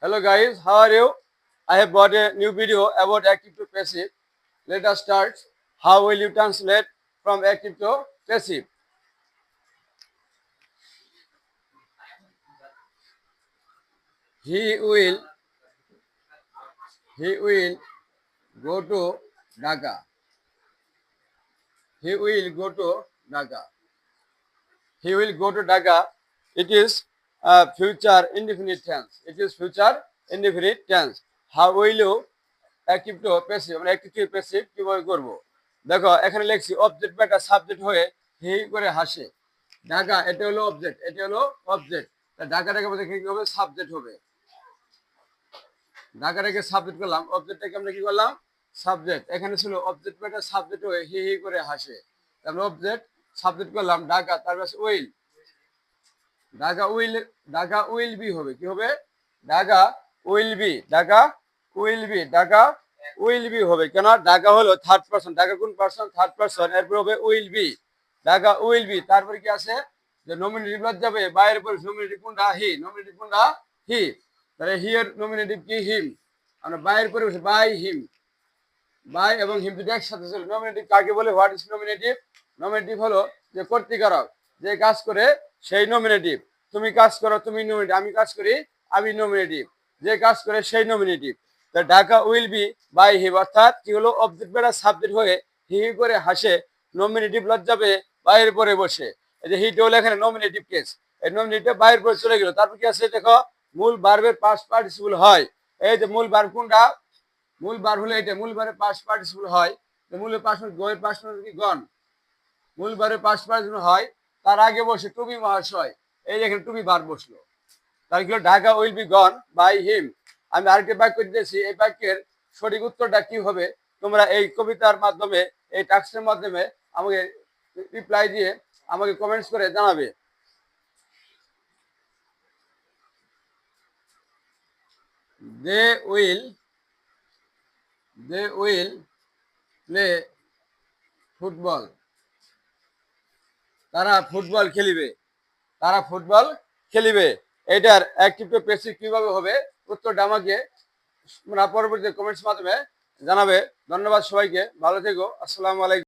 Hello guys, how are you? I have brought a new video about active to passive. Let us start. How will you translate from active to passive? He will go to Dhaka. He will go to Dhaka. He will go to Dhaka. It is future indefinite tense. It is future indefinite tense. How will you active to passive আমরা active to passive কিভাবে করব দেখো এখানে লিখছি object বা একটা subject হয়ে হি করে হাসে ঢাকা এটা হলো অবজেক্ট ঢাকাটাকে আমাদের কি হবে সাবজেক্ট হবে ঢাকাটাকে সাবজেক্ট করলাম অবজেক্টটাকে আমরা কি করলাম সাবজেক্ট এখানে ছিল অবজেক্ট বা একটা সাবজেক্ট হয়ে হি করে হাসে আমরা অবজেক্ট সাবজেক্ট করলাম ঢাকা তারপর ঢাকা উইল বি হবে কি হবে ঢাকা উইল বি হবে কেন ঢাকা হলো থার্ড পারসন ঢাকা কোন পারসন থার্ড পারসন এরপর হবে will be Dhaka will B তারপর কি আছে যে নমিনেটিভ বাদ যাবে বাইরের পর নমিনেটিভ কোনটা হি তাহলে হি এর নমিনেটিভ কি হিম আমরা বাইরের পরে বসে বাই এবং হিম দুটো একসাথে চলে নমিনেটিভ কাকে বলে হোয়াট ইজ নমিনেটিভ হলো যে কর্তৃকারক যে কাজ করে সেই নমিনেটিভ তুমি কাজ করো তুমি নমিনেটিভ আমি কাজ করি আমি নমিনেটিভ যে কাজ করে সেই নমিনেটিভ তা Dhaka will be by him অর্থাৎ কি হলো অবজেক্ট বেড়া সাবজেক্ট হয়ে হি করে হাসে নমিনেটিভ লজ্জাবে বাইরের পরে বসে এই যে হিট হলো এখানে নমিনেটিভ কেস এই নমিনেটিভ বাইরের পরে চলে গেল তারপর কি আছে দেখো মূল ভার্বের পাস্ট পার্টিসিপল হয় এই যে মূল ভার্ব কোনটা মূল ভার্ব হলো এটা মূল ভার্বের পাস্ট পার্টিসিপল হয় মূলের পাস্ট গয়ের পাস্ট কি গন মূল ভার্বের পাস্ট পার্টিসিপল হয় তার আগে বসে টু বি মহাশয় এই এখানে টু বি ভার্ব বসলো তার কি Dhaka will be gone by him আমি আরেকটি বাক্য দিতেছি এই বাক্যের সঠিক উত্তরটা কি হবে তোমরা এই কবিতার মাধ্যমে এই টাস্কের মাধ্যমে আমাকে রিপ্লাই দিয়ে আমাকে কমেন্টস করে জানাবে দে উইল প্লে ফুটবল তারা ফুটবল খেলিবে এটার অ্যাক্টিভ টু প্যাসিভ কিভাবে হবে উত্তরটা আমাকে পরবর্তী কমেন্টস মাধ্যমে জানাবে ধন্যবাদ সবাইকে ভালো থেকো আসসালামু আলাইকুম